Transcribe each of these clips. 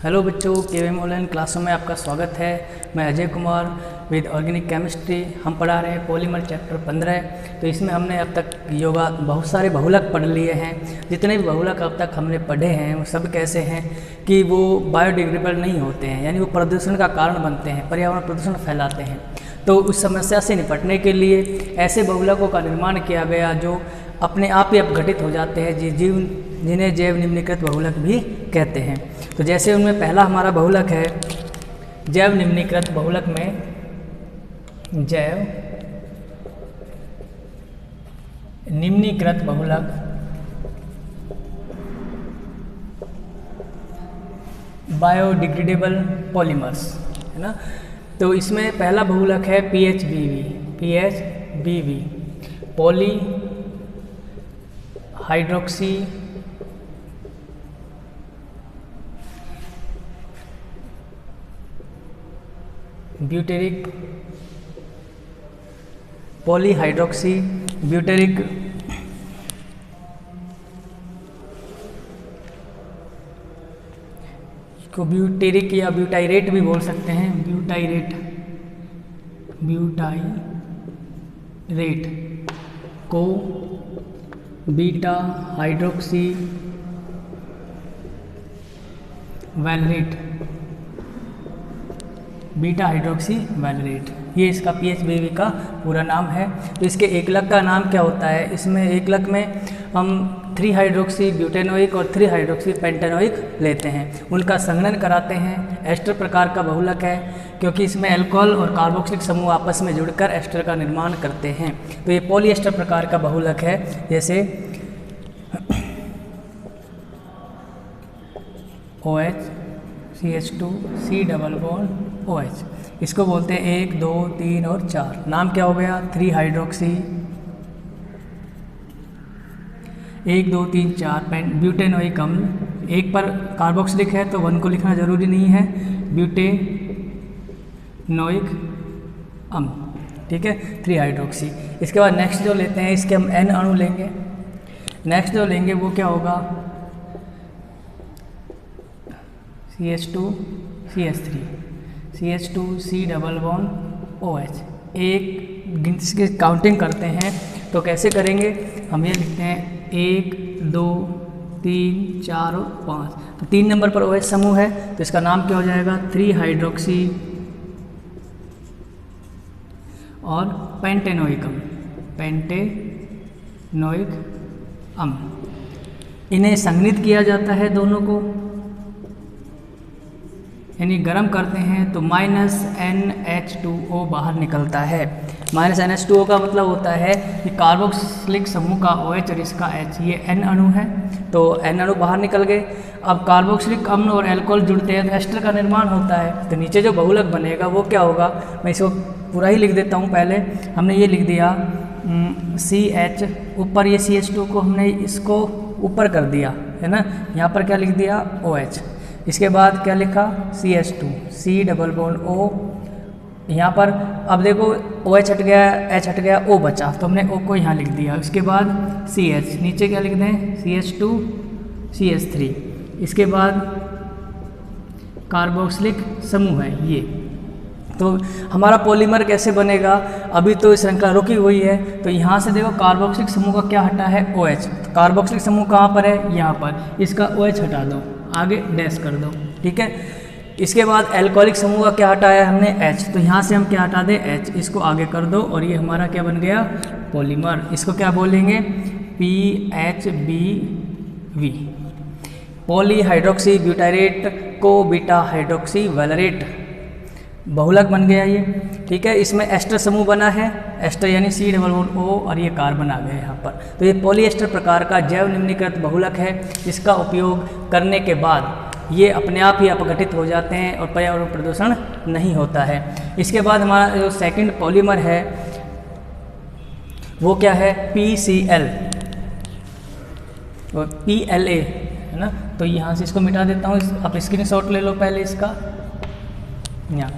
Hello बच्चों, KVM online क्लासों में आपका स्वागत है। मैं Ajay Kumar with organic chemistry. हम पढ़ा रहे हैं पॉलीमर चैप्टर 15। तो इसमें हमने अब तक योगा बहुत सारे बहुलक पढ़ लिए हैं। जितने भी बहुलक अब तक हमने पढ़े हैं वो सब कैसे हैं कि वो बायोडिग्रेडेबल नहीं होते हैं, यानी वो प्रदूषण का कारण बनते हैं, पर्यावरण प्रदूषण फैलाते हैं। तो उस समस्या से निपटने के लिए ऐसे बहुलकों का निर्माण किया गया जो अपने आप ही अपघटित हो जाते हैं, जिन्हें जैव निम्नीकृत बहुलक भी कहते हैं। तो जैसे उनमें पहला हमारा बहुलक है जैव निम्नीकृत बहुलक में जैव निम्नीकृत बहुलक बायोडिग्रेडेबल पॉलीमर्स है ना। तो इसमें पहला बहुलक है PHBV poly hydroxy butyric polyhydroxy butyric को ब्यूटेरिक या ब्यूटाइरेट भी बोल सकते हैं। ब्यूटाइरेट को बीटा हाइड्रोक्सी वैलरेट बीटा हाइड्रोक्सी वैलरेट, ये इसका PHBV का पूरा नाम है। तो इसके एकलक का नाम क्या होता है? इसमें एकलक में हम 3 हाइड्रोक्सी ब्यूटेनोइक और 3 हाइड्रोक्सी पेंटेनोइक लेते हैं, उनका संघनन कराते हैं। एस्टर प्रकार का बहुलक है क्योंकि इसमें अल्कोहल और कार्बोक्सिलिक समूह आपस में जुड़कर एस्टर का निर्माण करते हैं। तो ये पॉलीएस्टर प्रकार का बहुलक है। जैसे OH CH2 C double bond OH, इसको बोलते हैं 1, 2, 3 और 4। नाम क्या हो गया? 3 हाइड्रोक्सी 1, 2, 3, 4 ब्यूटेनोइक अम्ल। एक पर कार्बोक्सिलिक है तो 1 को लिखना जरूरी नहीं है, ब्यूटेनोइक अम्ल, ठीक है, 3 हाइड्रोक्सी। इसके बाद नेक्स्ट जो लेते हैं, इसके हम N अणु लेंगे। नेक्स्ट जो लेंगे वो क्या होगा? CH2 CH3 CH2 C double bond OH। एक इसकी काउंटिंग करते हैं तो कैसे करेंगे? हम ये लिखते हैं 1, 2, 3, 4 और 5। तो 3 नंबर पर OH समूह है तो इसका नाम क्या हो जाएगा? 3 हाइड्रोक्सी और पेंटेनोइक अम्ल। इन्हें संघनित किया जाता है दोनों को, यानी गर्म करते हैं तो -NH2O बाहर निकलता है। -NH2O का मतलब होता है कि कार्बोक्सिलिक समूह का OH और इसका H, ये N अणु है तो N अणु बाहर निकल गए। अब कार्बोक्सिलिक अम्ल और अल्कोहल जुड़ते हैं तो एस्टर का निर्माण होता है। तो नीचे जो बहुलक बनेगा वो क्या होगा? मैं इसको पूरा ही लिख देता हूँ। पहले हमने ये लिख दिया CH, ऊपर ये CH2 को हमने इसको ऊपर कर दिया है ना, यहाँ पर क्या लिख दिया? OH। इसके बाद क्या लिखा? CH2 C double bond O। यहाँ पर अब देखो OH हट गया, H हट गया, O बचा तो हमने O को यहाँ लिख दिया। उसके बाद CH, नीचे क्या लिख दें? CH2 CH3। इसके बाद कार्बोक्सिलिक समूह है ये। तो हमारा पॉलीमर कैसे बनेगा? अभी तो श्रृंखला रुकी हुई है तो यहाँ से देखो कार्बोक्सिलिक समूह का क्या हटा है? OH। तो कार्बोक्सिलिक समूह कहाँ पर है? यहाँ पर। इसका OH हटा दो, आगे डैश कर दो, ठीक है। इसके बाद अल्कोहलिक समूह का क्या हटाया हमने? H। तो यहाँ से हम क्या हटा दें? H। इसको आगे कर दो और ये हमारा क्या बन गया? पॉलीमर। इसको क्या बोलेंगे? PHBV पॉलीहाइड्रोक्सी ब्यूटाइरेट को बीटा हाइड्रोक्सी वैलरेट बहुलक बन गया ये, ठीक है। इसमें एस्टर समूह बना है, एस्टर यानी C डबल बॉन्ड O और ये कार्बन आ गए यहाँ पर। तो ये पॉलीएस्टर प्रकार का जैव निम्नीकृत बहुलक है जिसका उपयोग करने के बाद ये अपने आप ही अपघटित हो जाते हैं और पर्यावरण प्रदूषण नहीं होता है। इसके बाद हमारा जो सेकंड पॉलीमर है वो क्या है? PCl और PLA है ना। तो यहाँ से इसको मिटा देता हूँ, आप स्क्रीनशॉट ले लो पहले इसका। यहाँ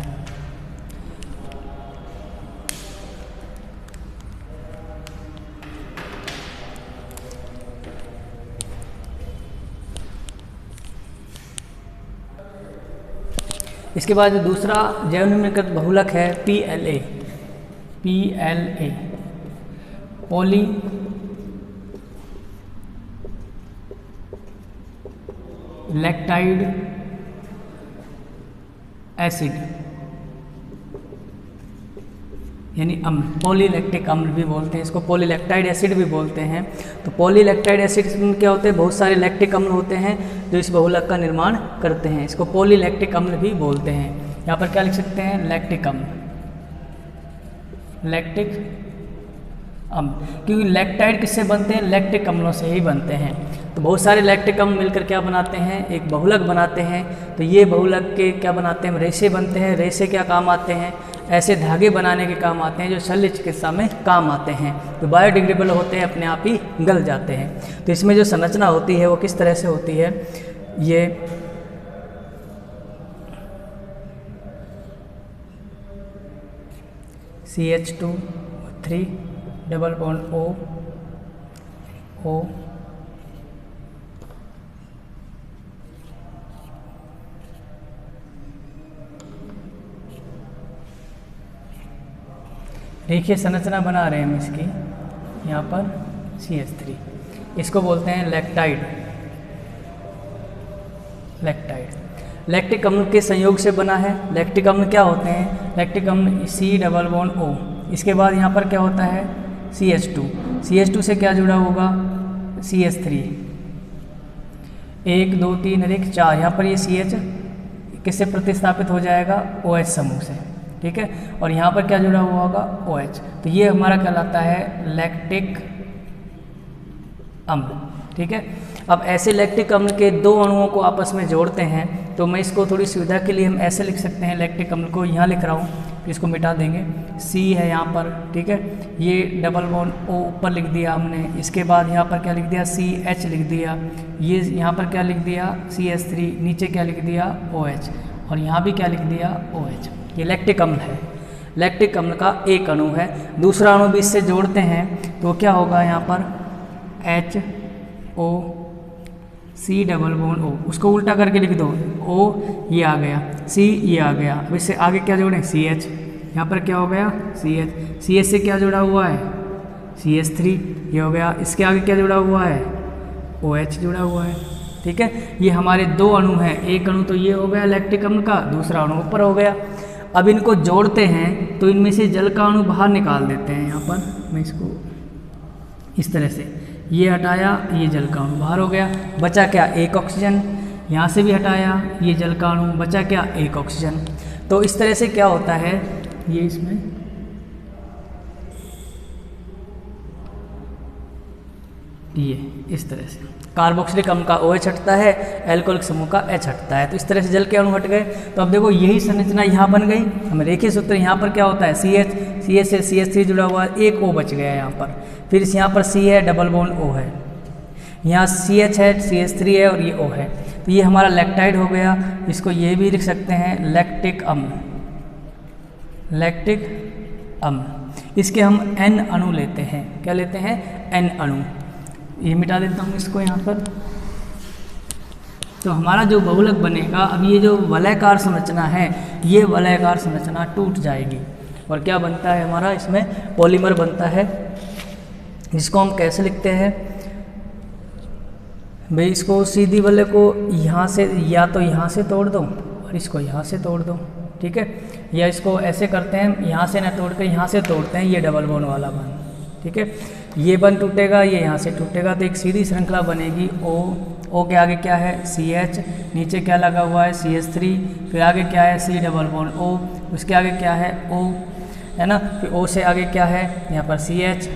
इसके बाद दूसरा जैव निम्नीकृत बहुलक है PLA, पॉली लैक्टाइड एसिड यानी अम्ल, पॉलीलैक्टिक अम्ल भी बोलते हैं इसको, पॉलीलैक्टाइड एसिड भी बोलते हैं। तो पॉलीलैक्टाइड एसिड में क्या होते हैं, बहुत सारे लैक्टिक अम्ल होते हैं जो इस बहुलक का निर्माण करते हैं, इसको पॉलीलैक्टिक अम्ल भी बोलते हैं। यहाँ पर क्या लिख सकते हैं, लैक्टिक अम्ल, लैक्टिक अम्ल, क्योंकि लैक्टाइड किससे बनते हैं, लैक्टिक अम्लों से ही बनते हैं। तो बहुत सारे लैक्टिक अम्ल मिलकर क्या बनाते हैं, एक बहुलक बनाते हैं। तो ये बहुलक के क्या बनाते हैं, रेशे बनते हैं। रेशे क्या काम आते हैं, ऐसे धागे बनाने के काम आते हैं जो शल्य चिकित्सा में काम आते हैं, तो बायोडिग्रेडेबल होते हैं, अपने आप ही गल जाते हैं। तो इसमें जो संरचना होती है वो किस तरह से होती है, ये CH2 डबल बॉन्ड O रेखीय संरचना बना रहे हैं हम इसकी, यहाँ पर CH3, इसको बोलते हैं लैक्टाइड। लैक्टिक अम्ल के संयोग से बना है। लैक्टिक अम्ल क्या होते हैं, लैक्टिक अम्ल C डबल बॉन्ड O, इसके बाद यहाँ पर क्या होता है CH2 से क्या जुड़ा होगा, CH3, 1 2 3 अधिक 4, यहाँ पर ये CH किससे प्रतिस्थापित हो जाएगा, OH समूह से, ठीक है। और यहाँ पर क्या जुड़ा हुआ होगा, OH। तो ये हमारा कहलाता है लैक्टिक अम्ल, ठीक है। अब ऐसे लैक्टिक अम्ल के दो अणुओं को आपस में जोड़ते हैं, तो मैं इसको थोड़ी सुविधा के लिए हम ऐसे लिख सकते हैं, लैक्टिक अम्ल को यहाँ लिख रहा हूँ, फिर इसको मिटा देंगे, C है यहाँ पर, ठीक है। ये डबल बॉन्ड O ऊपर लिख दिया हमने, इसके बाद यहाँ पर क्या लिख दिया, CH लिख दिया, ये यहाँ पर क्या लिख दिया, CH3, नीचे क्या लिख दिया, OH, और यहाँ भी क्या लिख दिया, OH। ये लैक्टिक अम्ल है, लैक्टिक अम्ल का एक अणु है। दूसरा अणु भी इससे जोड़ते हैं तो क्या होगा, यहाँ पर HOC डबल बॉन्ड O, उसको उल्टा करके लिख दो, O ये आ गया, C ये आ गया। अब इससे आगे क्या जोड़ें, CH, यहाँ पर क्या हो गया, CH से क्या जुड़ा हुआ है, CH3 ये हो गया। इसके आगे क्या जुड़ा हुआ है, OH जुड़ा हुआ है, ठीक है। ये हमारे दो अणु हैं, एक अणु तो ये हो गया लैक्टिक अम्ल का, दूसरा अणु ऊपर हो गया। अब इनको जोड़ते हैं तो इनमें से जल का अणु बाहर निकाल देते हैं। यहाँ पर मैं इसको इस तरह से, ये हटाया, ये जल का अणु बाहर हो गया, बचा क्या, एक ऑक्सीजन। यहाँ से भी हटाया, ये जल का अणु, बचा क्या, एक ऑक्सीजन। तो इस तरह से क्या होता है, ये इसमें ये इस तरह से कार्बोक्सिलिक अम्ल का OH हटता है, एल्कोहलिक समूह का H हटता है। तो इस तरह से जल के अणु हट गए। तो अब देखो यही संरचना यहाँ बन गई। हमें रेखीय सूत्र, यहाँ पर क्या होता है, CH से CH3 जुड़ा हुआ, एक O बच गया यहाँ पर, फिर यहाँ पर C है, डबल बॉन्ड O है, यहाँ CH है, CH3 है और ये O है। तो ये हमारा लैक्टाइड हो गया। इसको ये भी लिख सकते हैं लैक्टिक अम्ल, लैक्टिक अम्ल। इसके हम N अणु लेते हैं, क्या लेते हैं, N अणु। ये मिटा देता हूँ इसको यहाँ पर। तो हमारा जो बहुलक बनेगा, अब ये जो वलयाकार संरचना है, ये वलयाकार संरचना टूट जाएगी और क्या बनता है हमारा, इसमें पॉलीमर बनता है, जिसको हम कैसे लिखते हैं भाई, इसको सीधी वाले को यहाँ से, या तो यहाँ से तोड़ दो और इसको यहाँ से तोड़ दो, ठीक है। या इसको ऐसे करते हैं, यहाँ से ना तोड़ कर यहाँ से तोड़ते हैं, ये डबल बॉन्ड वाला बन, ठीक है। ये बन टूटेगा, ये यहाँ से टूटेगा, तो एक सीधी श्रृंखला बनेगी। O के आगे क्या है, CH, नीचे क्या लगा हुआ है, CH3, फिर आगे क्या है, C डबल बॉन्ड O, उसके आगे क्या है, O, है ना। फिर O से आगे क्या है, यहाँ पर CH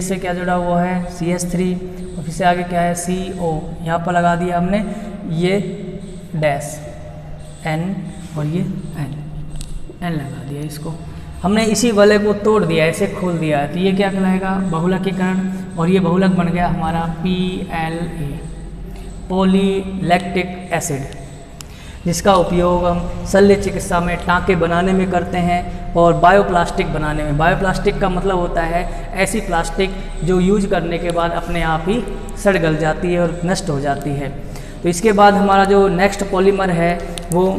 से क्या जुड़ा हुआ है, CH3, और फिर से आगे क्या है, CO, यहाँ पर लगा दिया हमने ये डैश N और ये N लगा दिया इसको। हमने इसी वलय को तोड़ दिया, ऐसे खोल दिया है, तो ये क्या कहलाएगा, बहुलकीकरण। और ये बहुलक बन गया हमारा PLA, पॉलीलैक्टिक एसिड, जिसका उपयोग हम शल्य चिकित्सा में टाँके बनाने में करते हैं और बायोप्लास्टिक बनाने में। बायोप्लास्टिक का मतलब होता है ऐसी प्लास्टिक जो यूज करने के बाद अपने आप ही सड़ गल जाती है और नष्ट हो जाती है। तो इसके बाद हमारा जो नेक्स्ट पॉलीमर है वो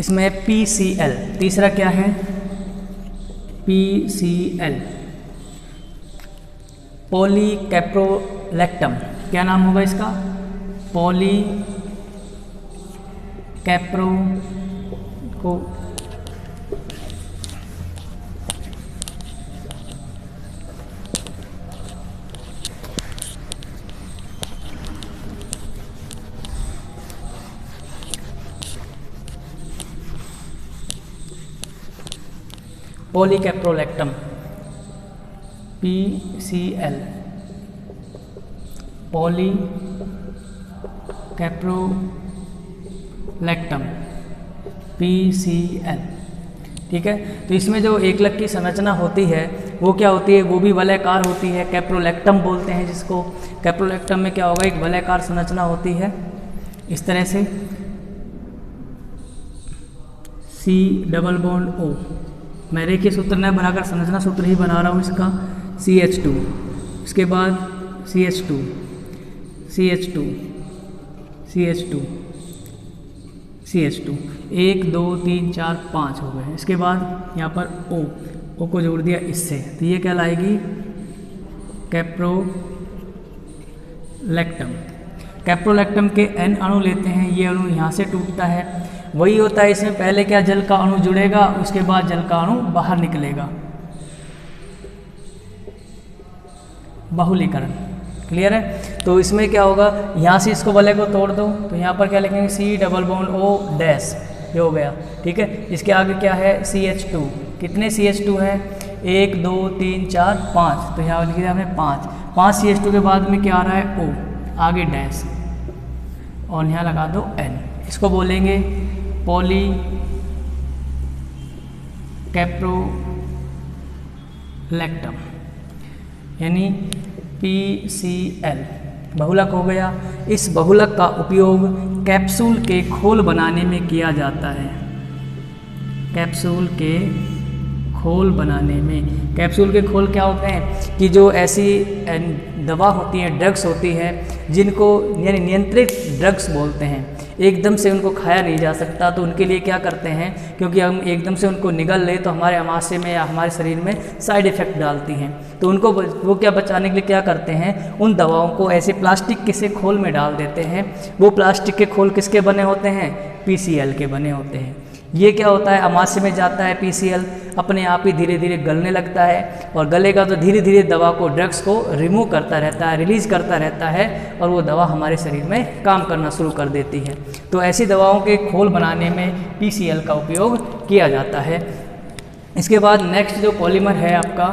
इसमें PCl, तीसरा क्या है PCl, पॉलीकैप्रोलैक्टम, क्या नाम होगा इसका, पॉलीकैप्रो को पॉलीकैप्रोलैक्टम PCl, पॉलीकैप्रोलैक्टम PCl। ठीक है, तो इसमें जो एकलक की संरचना होती है वो क्या होती है, वो भी वलयाकार होती है, कैप्रोलैक्टम बोलते हैं जिसको। कैप्रोलैक्टम में क्या होगा, एक वलयाकार संरचना होती है इस तरह से, C डबल बॉन्ड O। मैं रेखीय सूत्र न बनाकर संरचना सूत्र ही बना रहा हूँ इसका, CH2, इसके बाद CH2, CH2, CH2, CH2, 1 2 3 4 5 हो गए। इसके बाद यहाँ पर O को जोड़ दिया इससे, तो ये क्या लाएगी, कैप्रोलैक्टम। कैप्रोलैक्टम के N अणु लेते हैं, ये अणु यहाँ से टूटता है, वही होता है इसमें, पहले क्या जल का अणु जुड़ेगा, उसके बाद जल का अणु बाहर निकलेगा, बाहुलीकरण। क्लियर है, तो इसमें क्या होगा, यहाँ से इसको वलय को तोड़ दो, तो यहाँ पर क्या लिखेंगे, C double bond O dash, ये हो गया। ठीक है, इसके आगे क्या है, CH2, कितने CH2 है, 1 2 3 4 5, तो यहाँ लिख दिया हमने 5 CH2 के बाद में क्या आ रहा है, O, आगे डैश, और यहाँ लगा दो N, इसको बोलेंगे पॉलीकैप्रोलैक्टम यानी PCl, बहुलक हो गया। इस बहुलक का उपयोग कैप्सूल के खोल बनाने में किया जाता है, कैप्सूल के खोल बनाने में। कैप्सूल के खोल क्या होते हैं कि जो ऐसी दवा होती है, ड्रग्स होती है, जिनको यानी नियंत्रित ड्रग्स बोलते हैं, एकदम से उनको खाया नहीं जा सकता, तो उनके लिए क्या करते हैं, क्योंकि हम एकदम से उनको निगल ले तो हमारे आमाशय में या हमारे शरीर में साइड इफ़ेक्ट डालती हैं, तो उनको वो क्या बचाने के लिए क्या करते हैं, उन दवाओं को ऐसे प्लास्टिक के से खोल में डाल देते हैं। वो प्लास्टिक के खोल किसके बने होते हैं, PCl के बने होते हैं। ये क्या होता है, आमाशय में जाता है PCl, अपने आप ही धीरे धीरे गलने लगता है, और गलेगा तो धीरे धीरे दवा को, ड्रग्स को रिमूव करता रहता है, रिलीज करता रहता है, और वो दवा हमारे शरीर में काम करना शुरू कर देती है। तो ऐसी दवाओं के खोल बनाने में PCl का उपयोग किया जाता है। इसके बाद नेक्स्ट जो पॉलीमर है आपका,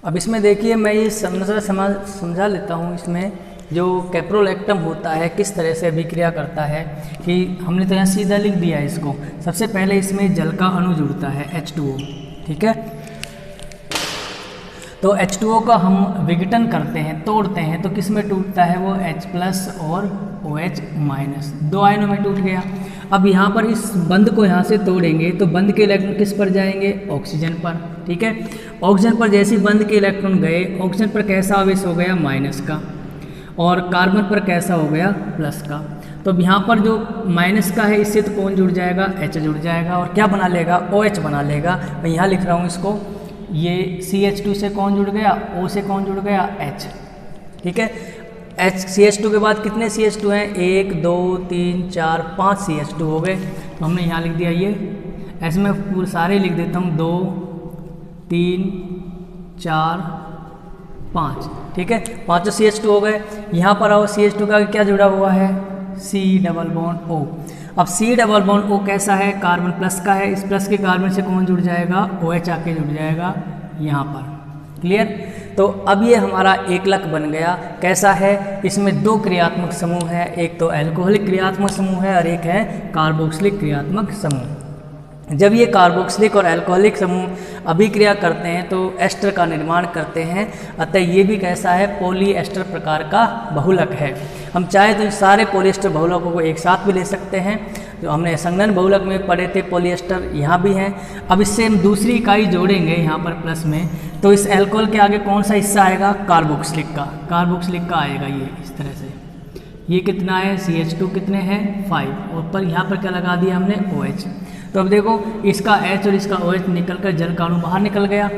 अब इसमें देखिए मैं ये समझा लेता हूँ। इसमें जो कैप्रोलैक्टम होता है किस तरह से अभिक्रिया करता है, कि हमने तो यहाँ सीधा लिख दिया है इसको। सबसे पहले इसमें जल का अणु जुड़ता है H2O, ठीक है। तो H2O का हम विघटन करते हैं, तोड़ते हैं, तो किस में टूटता है वो, H+ और OH-, 2 आयनों में टूट गया। अब यहाँ पर इस बंध को यहाँ से तोड़ेंगे तो बंध के इलेक्ट्रॉन किस पर जाएंगे, ऑक्सीजन पर, ठीक है। ऑक्सीजन पर जैसे ही बंध के इलेक्ट्रॉन गए, ऑक्सीजन पर कैसा आवेश हो गया, माइनस का, और कार्बन पर कैसा हो गया, प्लस का। तो अब यहाँ पर जो माइनस का है इससे तो कौन जुड़ जाएगा, H जुड़ जाएगा, और क्या बना लेगा, OH बना लेगा। मैं यहाँ लिख रहा हूँ इसको, ये CH2 से कौन जुड़ गया, O से कौन जुड़ गया, H, ठीक है। CH2 के बाद कितने CH2 हैं, 1 2 3 4 5 CH2 हो गए। तो हमने यहाँ लिख दिया ये, ऐसे मैं पूरे सारे लिख देता हूँ, 2 3 4 5, ठीक है, 5 CH2 हो गए। यहाँ पर आओ, CH2 का क्या जुड़ा हुआ है, C डबल बॉन्ड O। अब C डबल बॉन्ड O कैसा है, कार्बन प्लस का है, इस प्लस के कार्बन से कौन जुड़ जाएगा, OH आके जुड़ जाएगा यहाँ पर। क्लियर। तो अब ये हमारा एकलक बन गया। कैसा है, इसमें 2 क्रियात्मक समूह है, एक तो एल्कोहलिक क्रियात्मक समूह है और एक है कार्बोक्सिलिक क्रियात्मक समूह। जब ये कार्बोक्सिलिक और एल्कोहलिक समूह अभिक्रिया करते हैं तो एस्टर का निर्माण करते हैं, अतः ये भी कैसा है, पॉलीएस्टर प्रकार का बहुलक है। हम चाहे तो सारे पॉलीएस्टर बहुलकों को एक साथ भी ले सकते हैं, जो हमने संघनन बहुलक में पढ़े थे पॉलीएस्टर, यहाँ भी हैं। अब इससे हम दूसरी इकाई जोड़ेंगे यहाँ पर प्लस में, तो इस एल्कोहल के आगे कौन सा हिस्सा आएगा, कार्बोक्सिलिक का, कार्बोक्सिलिक का आएगा ये इस तरह से, ये कितना है CH2 कितने हैं 5 और पर यहाँ पर क्या लगा दिया हमने OH। तो अब देखो इसका H और इसका OH निकल कर जल का अणु बाहर निकल गया।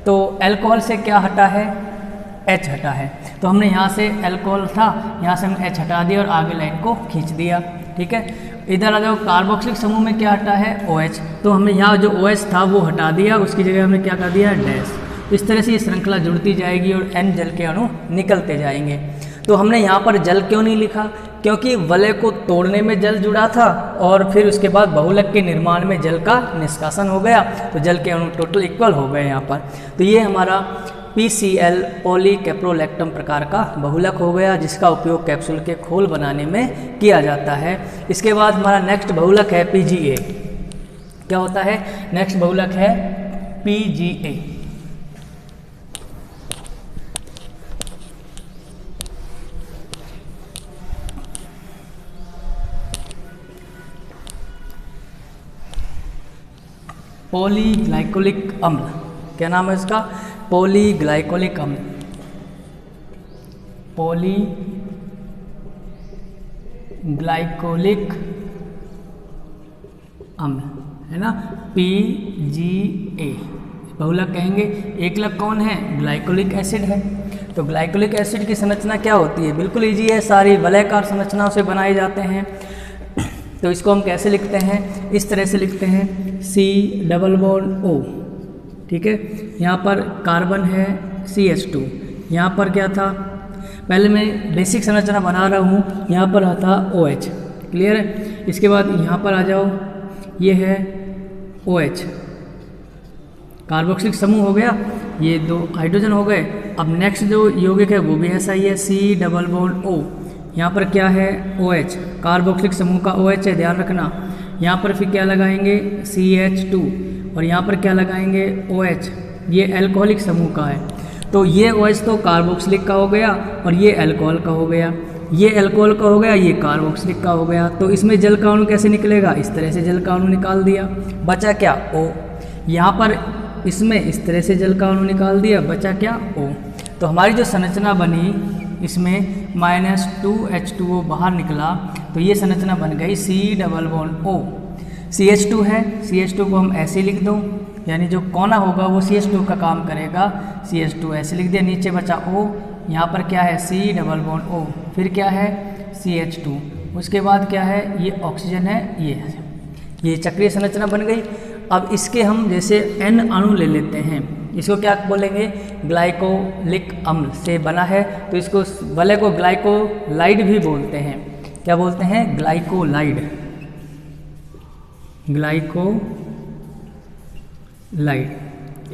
तो अल्कोहल से क्या हटा है H हटा है। तो हमने यहाँ से अल्कोहल था यहाँ से हमने H हटा दिया और आगे लाइन को खींच दिया। ठीक है, इधर आ जाओ कार्बोक्सिलिक समूह में क्या हटा है OH। तो हमने यहाँ जो OH था वो हटा दिया, उसकी जगह हमने क्या कर दिया डैश। इस तरह से ये श्रृंखला जुड़ती जाएगी और N जल के अणु निकलते जाएंगे। तो हमने यहाँ पर जल क्यों नहीं लिखा, क्योंकि वलय को तोड़ने में जल जुड़ा था और फिर उसके बाद बहुलक के निर्माण में जल का निष्कासन हो गया, तो जल के अणु टोटल इक्वल हो गए यहाँ पर। तो ये हमारा PCl पॉलीकैप्रोलैक्टम प्रकार का बहुलक हो गया, जिसका उपयोग कैप्सूल के खोल बनाने में किया जाता है। इसके बाद हमारा नेक्स्ट बहुलक है PGA। क्या होता है नेक्स्ट बहुलक है PGA। पॉलीग्लाइकोलिक अम्ल, क्या नाम है इसका पॉलीग्लाइकोलिक अम्ल, पॉलीग्लाइकोलिक अम्ल है ना PGA बहुलक कहेंगे। एकलक कौन है ग्लाइकोलिक एसिड है। तो ग्लाइकोलिक एसिड की संरचना क्या होती है, बिल्कुल इजी है, सारी वलयकार संरचनाओं से बनाए जाते हैं। तो इसको हम कैसे लिखते हैं, इस तरह से लिखते हैं C≡O। ठीक है, यहाँ पर कार्बन है CH2, यहाँ पर क्या था, पहले मैं बेसिक संरचना बना रहा हूँ, यहाँ पर था OH। क्लियर है। इसके बाद यहाँ पर आ जाओ, ये है OH कार्बोक्सिलिक समूह हो गया, ये 2 हाइड्रोजन हो गए। अब नेक्स्ट जो यौगिक है वो भी ऐसा ही है C≡O। यहाँ पर क्या है OH कार्बोक्सिलिक समूह का OH है, ध्यान रखना। यहाँ पर फिर क्या लगाएंगे CH2 और यहाँ पर क्या लगाएंगे OH, ये अल्कोहलिक समूह का है। तो ये OH तो कार्बोक्सिलिक का हो गया और ये अल्कोहल का हो गया, ये अल्कोहल का हो गया, ये कार्बोक्सिलिक का हो गया। तो इसमें जल का अणु कैसे निकलेगा, इस तरह से जल का अणु निकाल दिया, बचा क्या O। यहाँ पर इसमें इस तरह से जल का अणु निकाल दिया, बचा क्या O। तो हमारी जो संरचना बनी इसमें -2H2O बाहर निकला, तो ये संरचना बन गई C≡O। CH2 है, CH2 को हम ऐसे लिख दो, यानी जो कोना होगा वो CH2 का काम करेगा, CH2 ऐसे लिख दिया, नीचे बचा O। यहाँ पर क्या है C≡O, फिर क्या है CH2, उसके बाद क्या है ये ऑक्सीजन है, ये चक्रीय संरचना बन गई। अब इसके हम जैसे N अणु ले लेते हैं, इसको क्या बोलेंगे ग्लाइकोलिक अम्ल से बना है, तो इसको वलय को ग्लाइकोलाइड भी बोलते हैं। क्या बोलते हैं ग्लाइकोलाइड, ग्लाइकोलाइड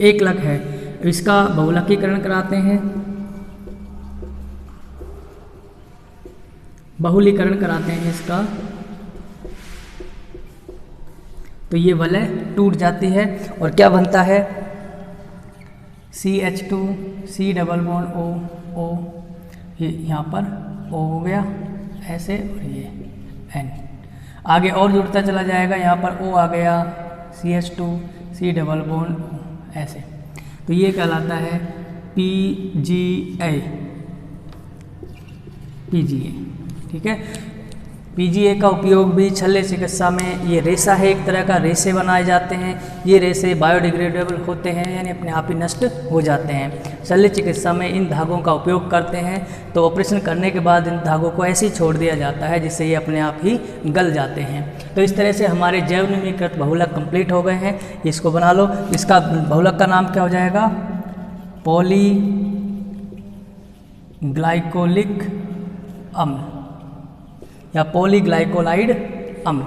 एकलक है। इसका बहुलकीकरण कराते हैं, बहुलीकरण कराते हैं इसका, तो ये वलय टूट जाती है और क्या बनता है CH2 C≡O, O यहाँ पर O हो गया ऐसे, और ये N आगे और जुड़ता चला जाएगा, यहाँ पर O आ गया CH2 C≡O ऐसे। तो ये कहलाता है PGA। ठीक है, PGA का उपयोग भी शल्य चिकित्सा में, ये रेशा है एक तरह का, रेशे बनाए जाते हैं। ये रेशे बायोडिग्रेडेबल होते हैं, यानी अपने आप ही नष्ट हो जाते हैं। शल्य चिकित्सा में इन धागों का उपयोग करते हैं, तो ऑपरेशन करने के बाद इन धागों को ऐसे ही छोड़ दिया जाता है जिससे ये अपने आप ही गल जाते हैं। तो इस तरह से हमारे जैव निम्नीकृत बहुलक कंप्लीट हो गए हैं। इसको बना लो, इसका बहुलक का नाम क्या हो जाएगा पॉलीग्लाइकोलिक अम्ल या पॉलीग्लाइकोलाइड अम्ल।